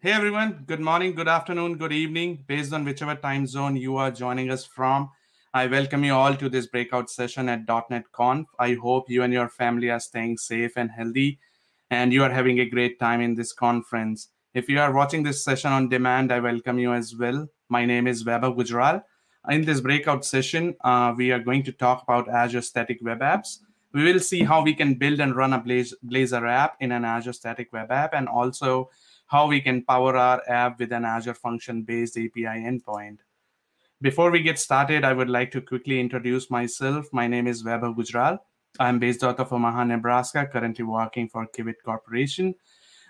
Hey everyone, good morning, good afternoon, good evening, based on whichever time zone you are joining us from. I welcome you all to this breakout session at .NET Conf. I hope you and your family are staying safe and healthy and you are having a great time in this conference. If you are watching this session on demand, I welcome you as well. My name is Vaibhav Gujral. In this breakout session, we are going to talk about Azure Static Web Apps. We will see how we can build and run a Blazor app in an Azure Static Web App, and also how we can power our app with an Azure function-based API endpoint. Before we get started, I would like to quickly introduce myself. My name is Vaibhav Gujral. I'm based out of Omaha, Nebraska, currently working for Kivit Corporation.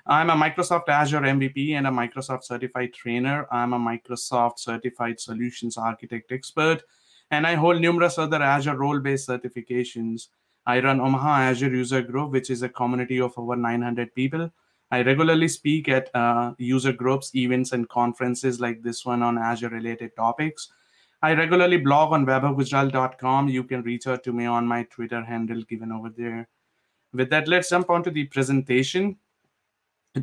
I'm a Microsoft Azure MVP and a Microsoft certified trainer. I'm a Microsoft certified solutions architect expert, and I hold numerous other Azure role-based certifications. I run Omaha Azure User Group, which is a community of over 900 people. I regularly speak at user groups, events, and conferences like this one on Azure-related topics. I regularly blog on webofgujral.com. You can reach out to me on my Twitter handle given over there. With that, let's jump onto the presentation.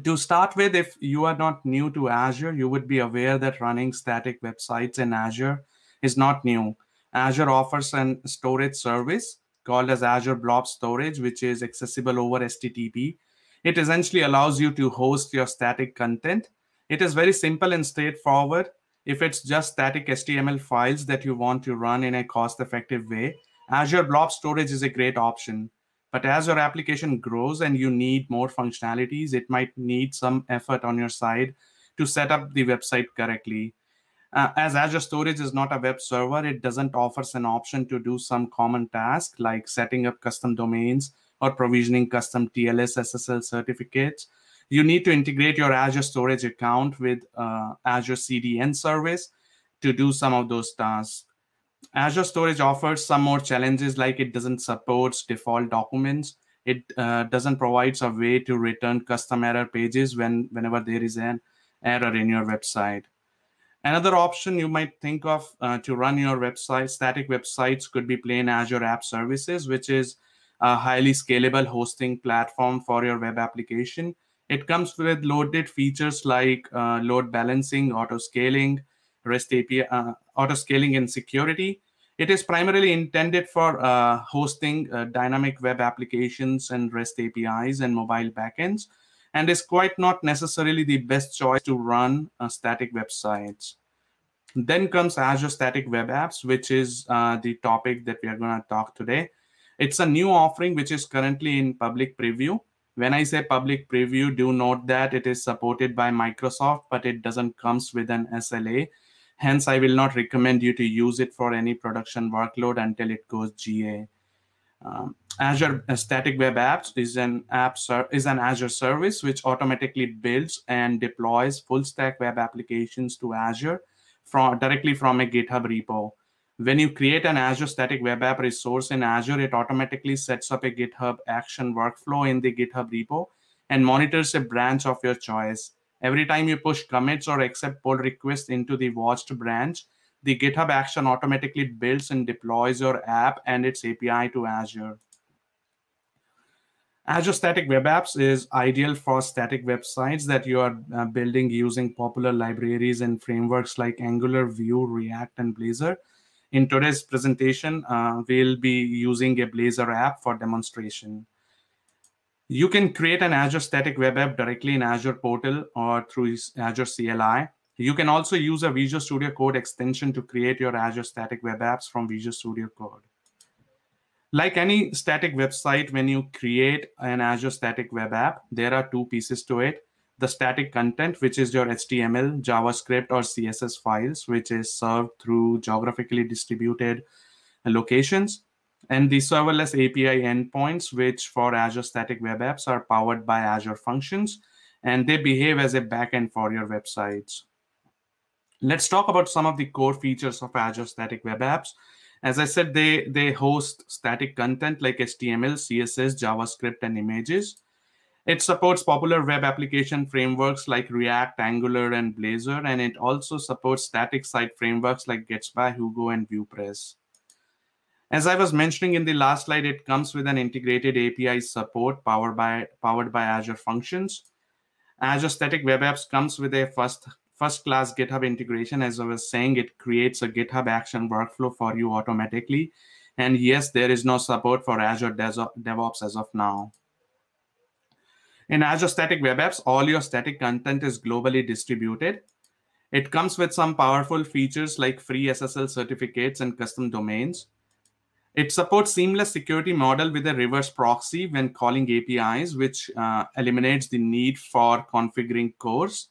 To start with, if you are not new to Azure, you would be aware that running static websites in Azure is not new. Azure offers an storage service called as Azure Blob Storage, which is accessible over HTTP. It essentially allows you to host your static content. It is very simple and straightforward. If it's just static HTML files that you want to run in a cost-effective way, Azure Blob Storage is a great option. But as your application grows and you need more functionalities, it might need some effort on your side to set up the website correctly. As Azure Storage is not a web server, it doesn't offer an option to do some common task like setting up custom domains or provisioning custom TLS SSL certificates. You need to integrate your Azure Storage account with Azure CDN service to do some of those tasks. Azure Storage offers some more challenges, like it doesn't support default documents. It doesn't provide a way to return custom error pages whenever there is an error in your website. Another option you might think of to run your website, static websites, could be plain Azure App Services, which is a highly scalable hosting platform for your web application. It comes with loaded features like load balancing, auto scaling, REST API, auto scaling, and security. It is primarily intended for hosting dynamic web applications and REST APIs and mobile backends, and is quite not necessarily the best choice to run static websites. Then comes Azure Static Web Apps, which is the topic that we are going to talk today. It's a new offering which is currently in public preview. When I say public preview, do note that it is supported by Microsoft, but it doesn't comes with an SLA. Hence, I will not recommend you to use it for any production workload until it goes GA. Azure Static Web Apps is an Azure service which automatically builds and deploys full stack web applications to Azure directly from a GitHub repo. When you create an Azure Static Web App resource in Azure, it automatically sets up a GitHub action workflow in the GitHub repo and monitors a branch of your choice. Every time you push commits or accept pull requests into the watched branch, the GitHub action automatically builds and deploys your app and its API to Azure. Azure Static Web Apps is ideal for static websites that you are building using popular libraries and frameworks like Angular, Vue, React, and Blazor. In today's presentation, we'll be using a Blazor app for demonstration. You can create an Azure Static Web App directly in Azure Portal or through Azure CLI. You can also use a Visual Studio Code extension to create your Azure Static Web Apps from Visual Studio Code. Like any static website, when you create an Azure Static Web App, there are two pieces to it. The static content, which is your HTML, JavaScript, or CSS files, which is served through geographically distributed locations. And the serverless API endpoints, which for Azure Static Web Apps are powered by Azure Functions, and they behave as a backend for your websites. Let's talk about some of the core features of Azure Static Web Apps. As I said, they host static content like HTML, CSS, JavaScript, and images. It supports popular web application frameworks like React, Angular, and Blazor, and it also supports static site frameworks like Gatsby, Hugo, and VuePress. As I was mentioning in the last slide, it comes with an integrated API support powered by Azure Functions. Azure Static Web Apps comes with a first-class GitHub integration. As I was saying, it creates a GitHub action workflow for you automatically. And yes, there is no support for Azure DevOps as of now. In Azure Static Web Apps, all your static content is globally distributed. It comes with some powerful features like free SSL certificates and custom domains. It supports seamless security model with a reverse proxy when calling APIs, which eliminates the need for configuring cores.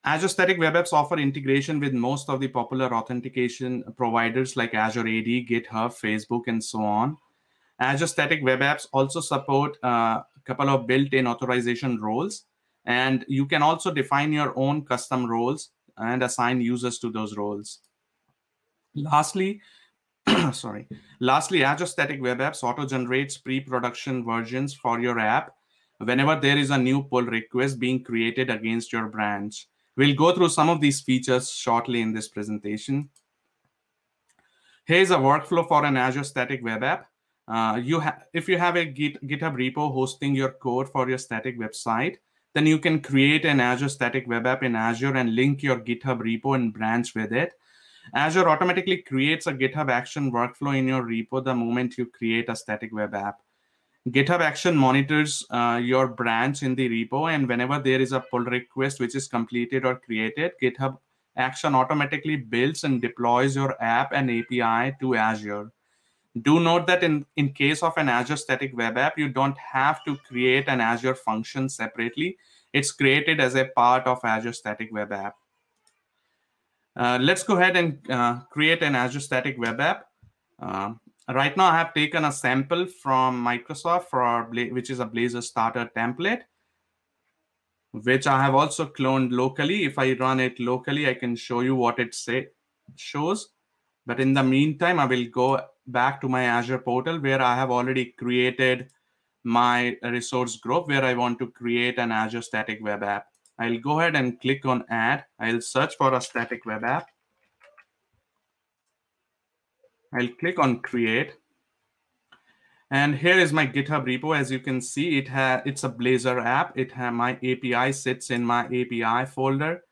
Azure Static Web Apps offer integration with most of the popular authentication providers like Azure AD, GitHub, Facebook, and so on. Azure Static Web Apps also support a couple of built-in authorization roles, and you can also define your own custom roles and assign users to those roles. Lastly, Azure Static Web Apps auto-generates pre-production versions for your app whenever there is a new pull request being created against your branch. We'll go through some of these features shortly in this presentation. Here's a workflow for an Azure Static Web App. If you have a GitHub repo hosting your code for your static website, then you can create an Azure Static Web App in Azure and link your GitHub repo and branch with it. Azure automatically creates a GitHub action workflow in your repo the moment you create a static web app. GitHub Action monitors your branch in the repo, and whenever there is a pull request which is completed or created, GitHub Action automatically builds and deploys your app and API to Azure. Do note that in case of an Azure Static Web App, you don't have to create an Azure function separately. It's created as a part of Azure Static Web App. Let's go ahead and create an Azure Static Web App. Right now, I have taken a sample from Microsoft which is a Blazor starter template, which I have also cloned locally. If I run it locally, I can show you what it shows. But in the meantime, I will go back to my Azure portal where I have already created my resource group where I want to create an Azure Static Web App. I'll go ahead and click on Add. I'll search for a static web app. I'll click on Create. And here is my GitHub repo. As you can see, it's a Blazor app. My API sits in my API folder,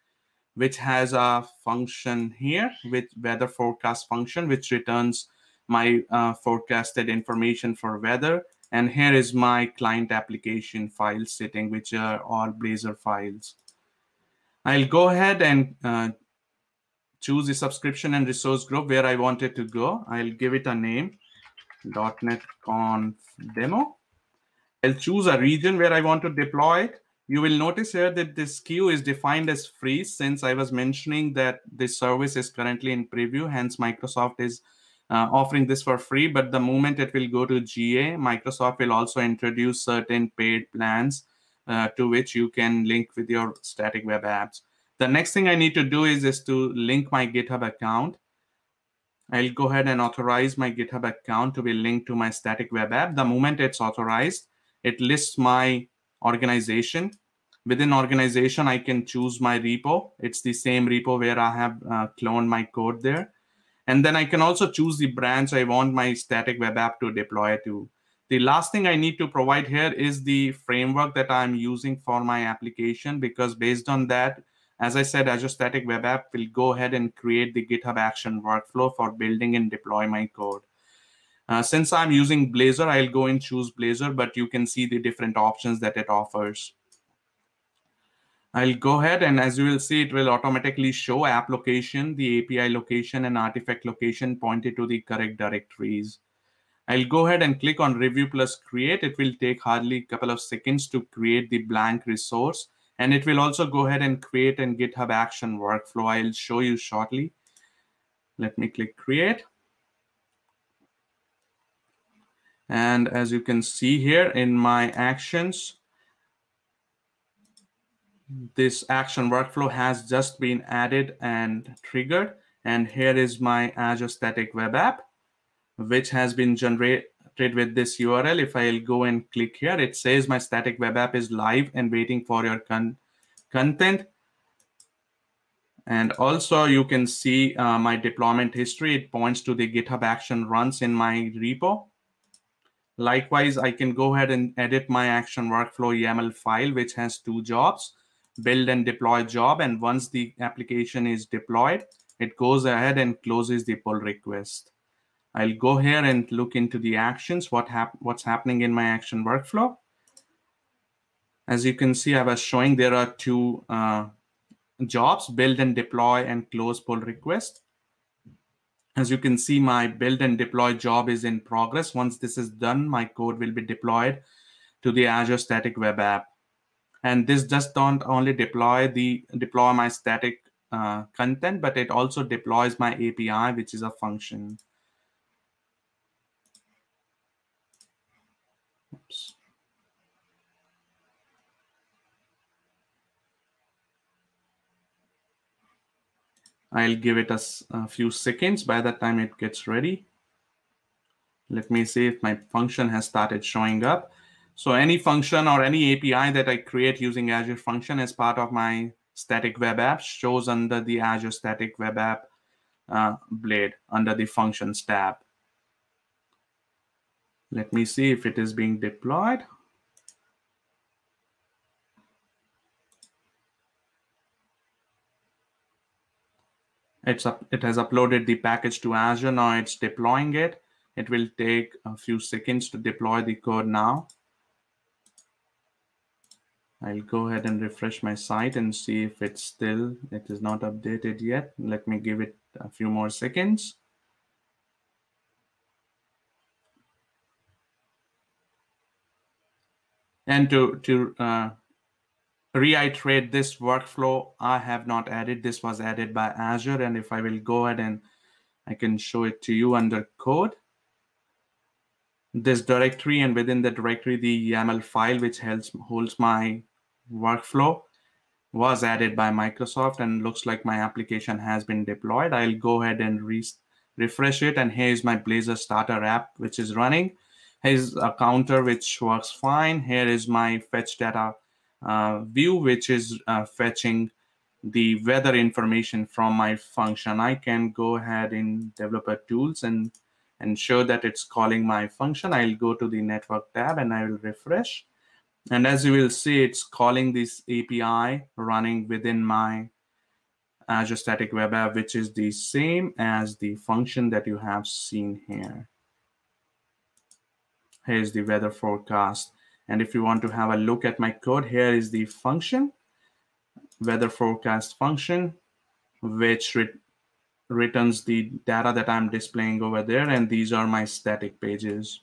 which has a function here with weather forecast function, which returns my forecasted information for weather. And here is my client application file sitting, which are all Blazor files. I'll go ahead and choose the subscription and resource group where I want it to go. I'll give it a name, .NET Conf Demo. I'll choose a region where I want to deploy it. You will notice here that this queue is defined as free since I was mentioning that this service is currently in preview. Hence, Microsoft is offering this for free. But the moment it will go to GA, Microsoft will also introduce certain paid plans to which you can link with your static web apps. The next thing I need to do is to link my GitHub account. I'll go ahead and authorize my GitHub account to be linked to my static web app. The moment it's authorized, it lists my organization. Within organization, I can choose my repo. It's the same repo where I have cloned my code there. And then I can also choose the branch I want my static web app to deploy to. The last thing I need to provide here is the framework that I'm using for my application, because based on that, as I said, Azure Static Web App will go ahead and create the GitHub action workflow for building and deploy my code. Since I'm using Blazor, I'll go and choose Blazor, but you can see the different options that it offers. I'll go ahead and as you will see, it will automatically show app location, the API location, and artifact location pointed to the correct directories. I'll go ahead and click on Review plus Create. It will take hardly a couple of seconds to create the blank resource. And it will also go ahead and create a GitHub action workflow. I'll show you shortly. Let me click Create. And as you can see here in my actions, this action workflow has just been added and triggered. And here is my Azure Static Web App, which has been generated with this URL. If I'll go and click here, it says my static web app is live and waiting for your content. And also you can see my deployment history. It points to the GitHub action runs in my repo. Likewise, I can go ahead and edit my action workflow YAML file, which has two jobs, build and deploy job. And once the application is deployed, it goes ahead and closes the pull request. I'll go here and look into the actions, what's happening in my action workflow. As you can see, I was showing there are two jobs, build and deploy and close pull request. As you can see, my build and deploy job is in progress. Once this is done, my code will be deployed to the Azure Static Web App. And this just don't only deploy my static content, but it also deploys my API, which is a function. Oops. I'll give it a few seconds. By the time it gets ready, let me see if my function has started showing up. So any function or any API that I create using Azure Function as part of my static web app shows under the Azure Static Web App blade under the Functions tab. Let me see if it is being deployed. It has uploaded the package to Azure. Now it's deploying it. It will take a few seconds to deploy the code now. I'll go ahead and refresh my site and see if it is not updated yet. Let me give it a few more seconds. And to reiterate, this workflow I have not added. This was added by Azure. And if I will go ahead and I can show it to you under code. This directory, and within the directory, the YAML file which holds my workflow was added by Microsoft, and looks like my application has been deployed. I'll go ahead and refresh it, and here's my Blazor starter app which is running. Here's a counter which works fine. Here is my fetch data view, which is fetching the weather information from my function. I can go ahead in developer tools and show that it's calling my function. I'll go to the network tab and I will refresh. And as you will see, it's calling this API running within my Azure Static Web App, which is the same as the function that you have seen here. Here's the weather forecast. And if you want to have a look at my code, here is the function, weather forecast function, which returns the data that I'm displaying over there. And these are my static pages.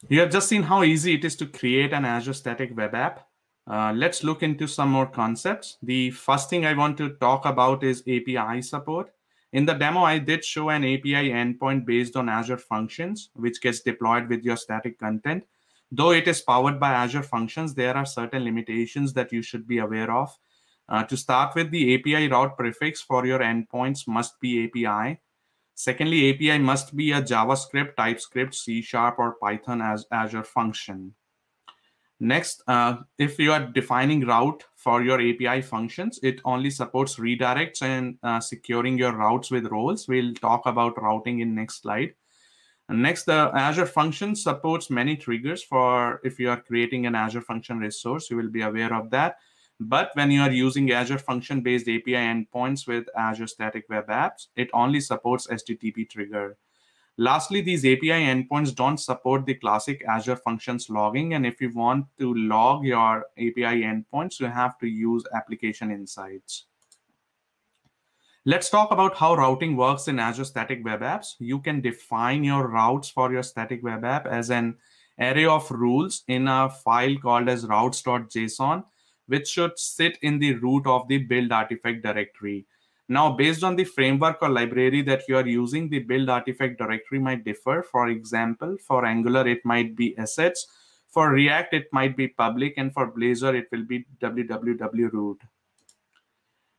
You have just seen how easy it is to create an Azure Static Web App. Let's look into some more concepts. The first thing I want to talk about is API support. In the demo, I did show an API endpoint based on Azure Functions, which gets deployed with your static content. Though it is powered by Azure Functions, there are certain limitations that you should be aware of. To start with, the API route prefix for your endpoints must be API. Secondly, API must be a JavaScript, TypeScript, C# or Python as Azure function. Next, if you are defining route for your API functions, it only supports redirects and securing your routes with roles. We'll talk about routing in next slide. And next, the Azure function supports many triggers for if you are creating an Azure function resource, you will be aware of that. But when you are using Azure function-based API endpoints with Azure Static Web Apps, it only supports HTTP trigger. Lastly, these API endpoints don't support the classic Azure Functions logging. And if you want to log your API endpoints, you have to use application insights. Let's talk about how routing works in Azure Static Web Apps. You can define your routes for your static web app as an array of rules in a file called as routes.json, which should sit in the root of the build artifact directory. Now, based on the framework or library that you are using, the build artifact directory might differ. For example, for Angular, it might be assets. For React, it might be public. And for Blazor, it will be www root.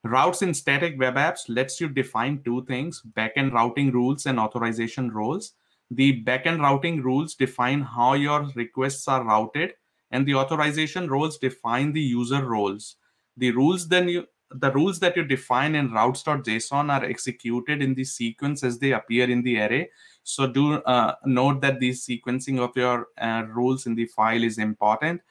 Routes in static web apps lets you define two things: backend routing rules and authorization roles. The backend routing rules define how your requests are routed, and the authorization roles define the user roles. The rules then the rules that you define in routes.json are executed in the sequence as they appear in the array. So do note that the sequencing of your rules in the file is important.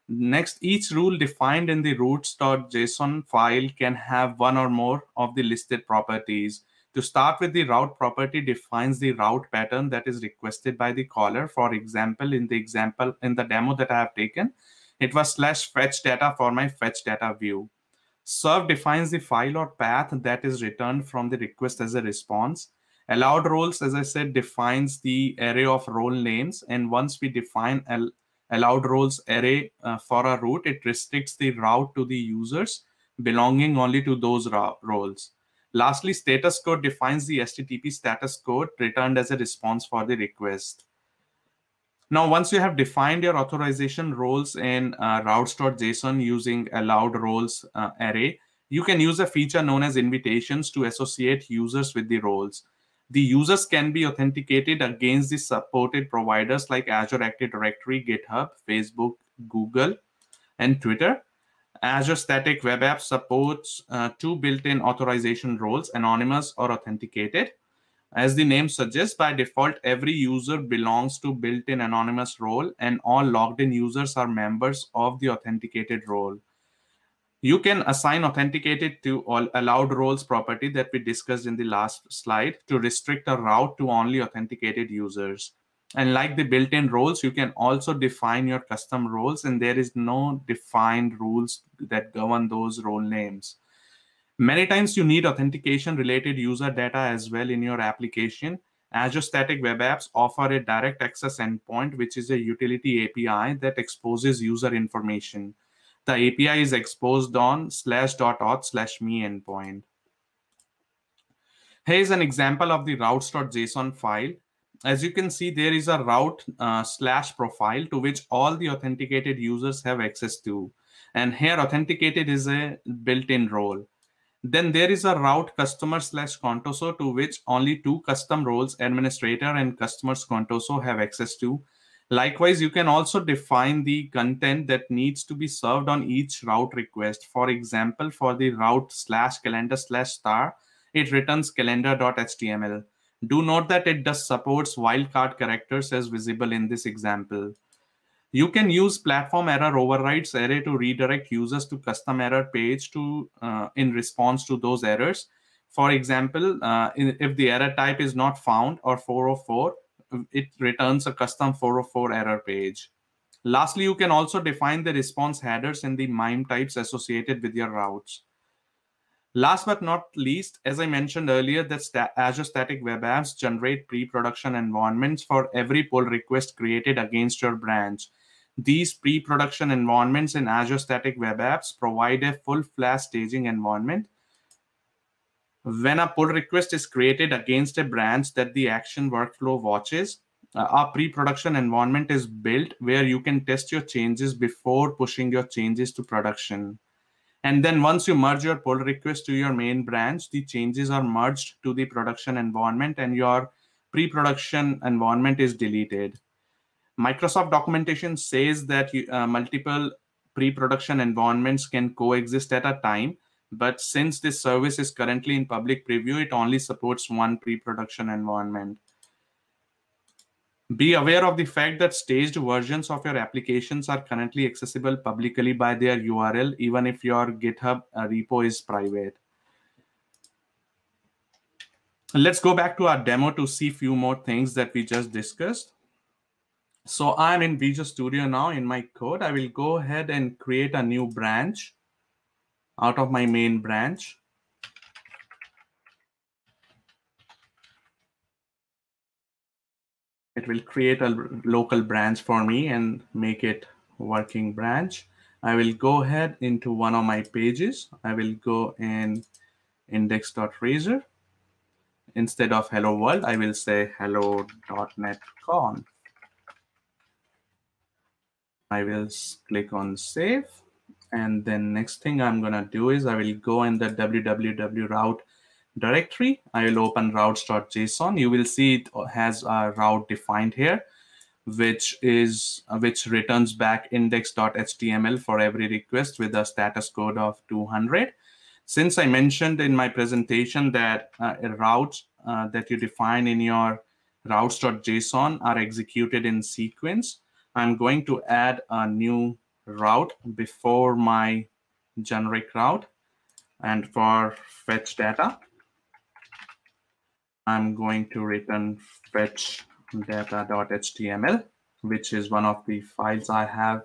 Next, each rule defined in the routes.json file can have one or more of the listed properties. To start with, the route property defines the route pattern that is requested by the caller. For example, in the demo that I have taken, it was /fetch data for my fetch data view. Serve defines the file or path that is returned from the request as a response. Allowed roles, as I said, defines the array of role names. And once we define allowed roles array for a route, it restricts the route to the users belonging only to those roles. Lastly, status code defines the HTTP status code returned as a response for the request. Now, once you have defined your authorization roles in routes.json using allowed roles array, you can use a feature known as invitations to associate users with the roles. The users can be authenticated against the supported providers like Azure Active Directory, GitHub, Facebook, Google, and Twitter. Azure Static Web App supports two built-in authorization roles, anonymous or authenticated. As the name suggests, by default, every user belongs to built-in anonymous role, and all logged-in users are members of the authenticated role. You can assign authenticated to all allowed roles property that we discussed in the last slide to restrict a route to only authenticated users. And like the built-in roles, you can also define your custom roles, and there is no defined rules that govern those role names. Many times you need authentication related user data as well in your application. Azure Static Web Apps offer a direct access endpoint, which is a utility API that exposes user information. The API is exposed on /.auth/me endpoint. Here's an example of the routes.json file. As you can see, there is a route /profile to which all the authenticated users have access to. And here authenticated is a built-in role. Then there is a route customer/contoso to which only two custom roles, administrator and customers contoso, have access to. Likewise, you can also define the content that needs to be served on each route request. For example, for the route /calendar/star, it returns calendar.html. Do note that it does supports wildcard characters as visible in this example. You can use platform error overrides array to redirect users to custom error page in response to those errors. For example, if the error type is not found or 404, it returns a custom 404 error page. Lastly, you can also define the response headers in the MIME types associated with your routes. Last but not least, as I mentioned earlier, that Azure Static Web Apps generate pre-production environments for every pull request created against your branch. These pre-production environments in Azure Static Web Apps provide a full-flash staging environment. When a pull request is created against a branch that the action workflow watches, a pre-production environment is built where you can test your changes before pushing your changes to production. And then once you merge your pull request to your main branch, the changes are merged to the production environment and your pre-production environment is deleted. Microsoft documentation says that multiple pre-production environments can coexist at a time, but since this service is currently in public preview, it only supports one pre-production environment. Be aware of the fact that staged versions of your applications are currently accessible publicly by their URL, even if your GitHub repo is private. Let's go back to our demo to see a few more things that we just discussed. So I'm in Visual Studio now. In my code, I will go ahead and create a new branch out of my main branch. It will create a local branch for me and make it working branch. I will go ahead into one of my pages. I will go in index.razor. Instead of hello world, I will say hello.net conf. I will click on save. And then next thing I'm going to do is I will go in the www route directory. I will open routes.json. You will see it has a route defined here, which returns back index.html for every request with a status code of 200. Since I mentioned in my presentation that a route that you define in your routes.json are executed in sequence, I'm going to add a new route before my generic route. And for fetch data, I'm going to return fetch data.html, which is one of the files I have,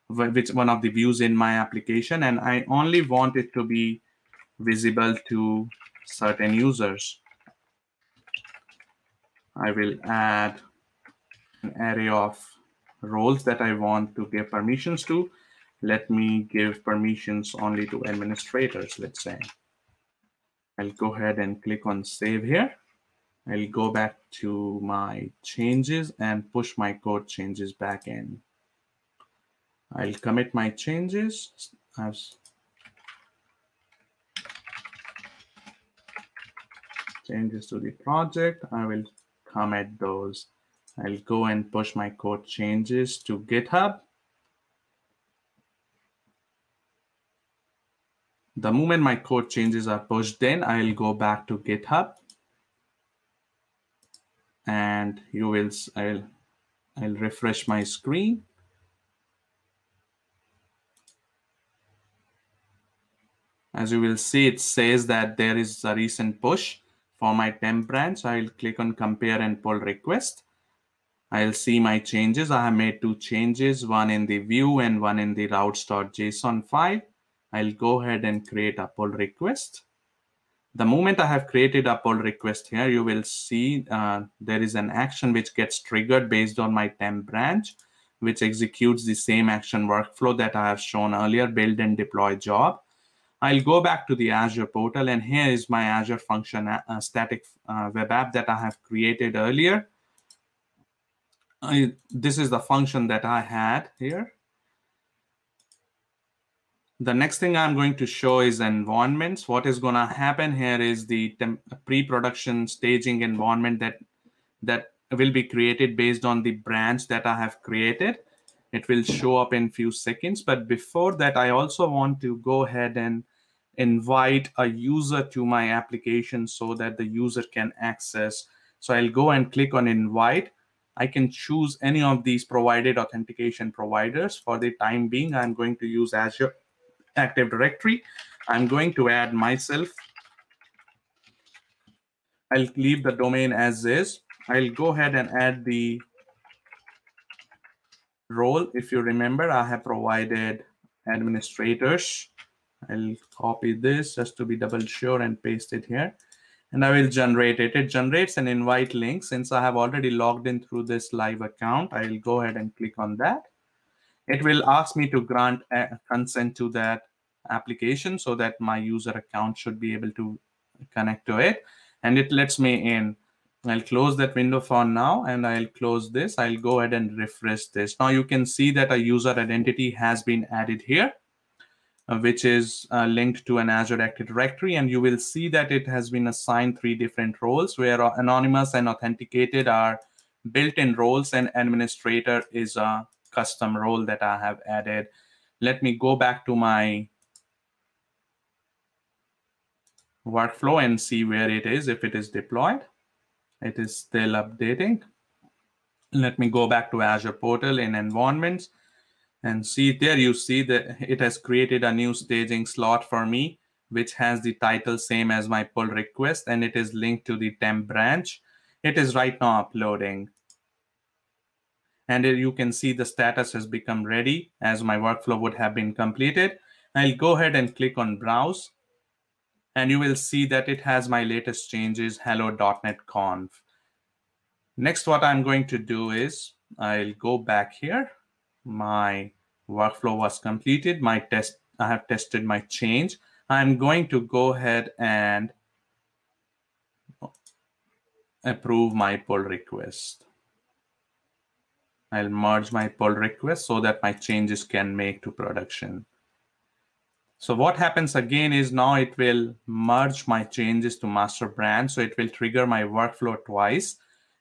which one of the views in my application, and I only want it to be visible to certain users. I will add an array of roles that I want to give permissions to. Let me give permissions only to administrators, let's say. I'll go ahead and click on save here. I'll go back to my changes and push my code changes back in. I'll commit my changes. Changes to the project. I will commit those. I'll go and push my code changes to GitHub. The moment my code changes are pushed in, I'll go back to GitHub. And I'll refresh my screen. As you will see, it says that there is a recent push for my temp branch. I'll click on compare and pull request. I'll see my changes. I have made 2 changes, one in the view and one in the routes.json file. I'll go ahead and create a pull request. The moment I have created a pull request here, you will see there is an action which gets triggered based on my temp branch, which executes the same action workflow that I have shown earlier, build and deploy job. I'll go back to the Azure portal, and here is my Azure function static web app that I have created earlier. This is the function that I had here. The next thing I'm going to show is environments. What is going to happen here is the pre-production staging environment that will be created based on the branch that I have created. It will show up in few seconds. But before that, I also want to go ahead and invite a user to my application so that the user can access. So I'll go and click on invite. I can choose any of these provided authentication providers. For the time being, I'm going to use Azure Active Directory. I'm going to add myself. I'll leave the domain as is. I'll go ahead and add the role. If you remember, I have provided administrators. I'll copy this just to be double sure and paste it here. And I will generate it. It generates an invite link. Since I have already logged in through this live account, I'll go ahead and click on that. It will ask me to grant consent to that application so that my user account should be able to connect to it. And it lets me in. I'll close that window for now, and I'll close this. I'll go ahead and refresh this. Now you can see that a user identity has been added here, which is linked to an Azure Active Directory. And you will see that it has been assigned 3 different roles, where anonymous and authenticated are built-in roles, and administrator is a custom role that I have added. Let me go back to my workflow and see where it is, if it is deployed. It is still updating. Let me go back to Azure portal in environments and see there. You see that it has created a new staging slot for me, which has the title same as my pull request, and it is linked to the temp branch. It is right now uploading. And you can see the status has become ready as my workflow would have been completed. I'll go ahead and click on browse. And you will see that it has my latest changes, hello.NET Conf. Next, what I'm going to do is I'll go back here. My workflow was completed. I have tested my change. I'm going to go ahead and approve my pull request. I'll merge my pull request so that my changes can make to production. So what happens again is now it will merge my changes to master branch. So it will trigger my workflow twice.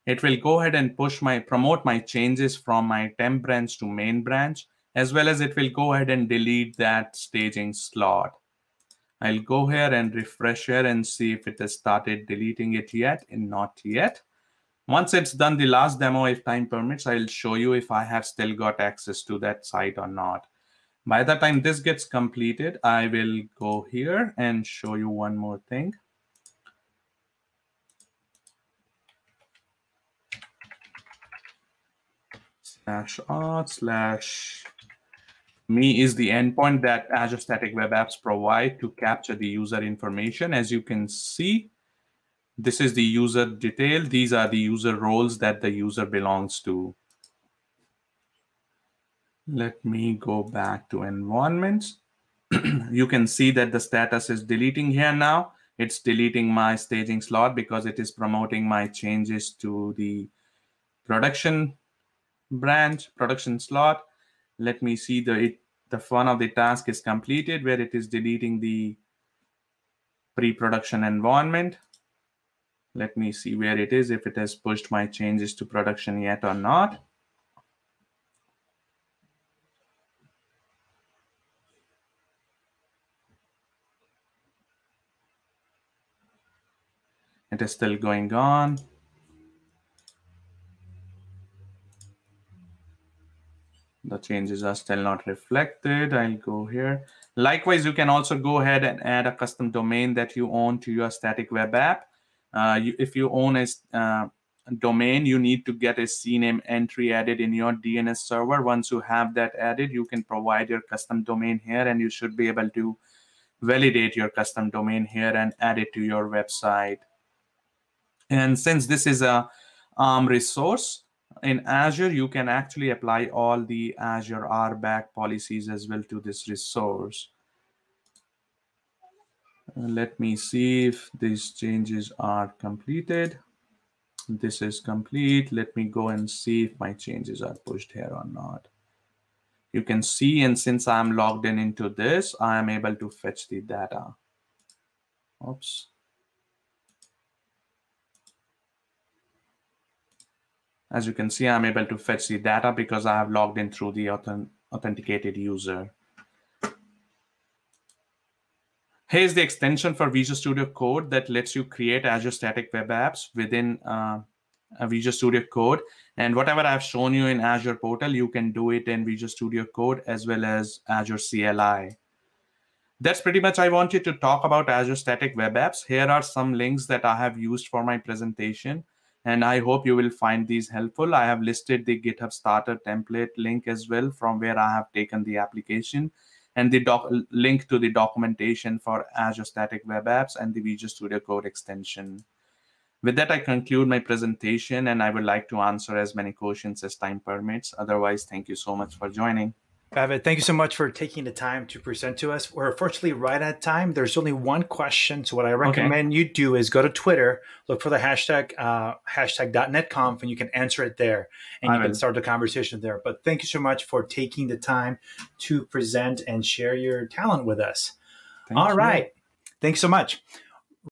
It will go ahead and promote my changes from my temp branch to main branch, as well as it will go ahead and delete that staging slot. I'll go here and refresh here and see if it has started deleting it yet, and not yet. Once it's done the last demo, if time permits, I'll show you if I have still got access to that site or not. By the time this gets completed, I will go here and show you one more thing. /auth/me is the endpoint that Azure Static Web Apps provide to capture the user information. As you can see, this is the user detail. These are the user roles that the user belongs to. Let me go back to environments. You can see that the status is deleting here now. It's deleting my staging slot because it is promoting my changes to the production branch, production slot. Let me see the one of the task is completed where it is deleting the pre-production environment. Let me see where it is, if it has pushed my changes to production yet or not. It is still going on. The changes are still not reflected. I'll go here. Likewise, you can also go ahead and add a custom domain that you own to your static web app. If you own a domain, you need to get a CNAME entry added in your DNS server. Once you have that added, you can provide your custom domain here, and you should be able to validate your custom domain here and add it to your website. And since this is a resource, in Azure, you can actually apply all the Azure RBAC policies as well to this resource. Let me see if these changes are completed. This is complete. Let me go and see if my changes are pushed here or not. You can see, and since I'm logged in into this, I am able to fetch the data. Oops. As you can see, I'm able to fetch the data because I have logged in through the authenticated user. Here's the extension for Visual Studio Code that lets you create Azure Static Web Apps within Visual Studio Code. And whatever I've shown you in Azure Portal, you can do it in Visual Studio Code as well as Azure CLI. That's pretty much I wanted to talk about Azure Static Web Apps. Here are some links that I have used for my presentation, and I hope you will find these helpful. I have listed the GitHub starter template link as well, from where I have taken the application, and the link to the documentation for Azure Static Web Apps and the Visual Studio Code extension. With that, I conclude my presentation, and I would like to answer as many questions as time permits. Otherwise, thank you so much for joining. Pavid, thank you so much for taking the time to present to us. We're unfortunately right at time. There's only one question. So what I recommend you do is go to Twitter, look for the hashtag, #.NetConf, and you can answer it there. And you can start the conversation there. But thank you so much for taking the time to present and share your talent with us. All right. Thanks so much.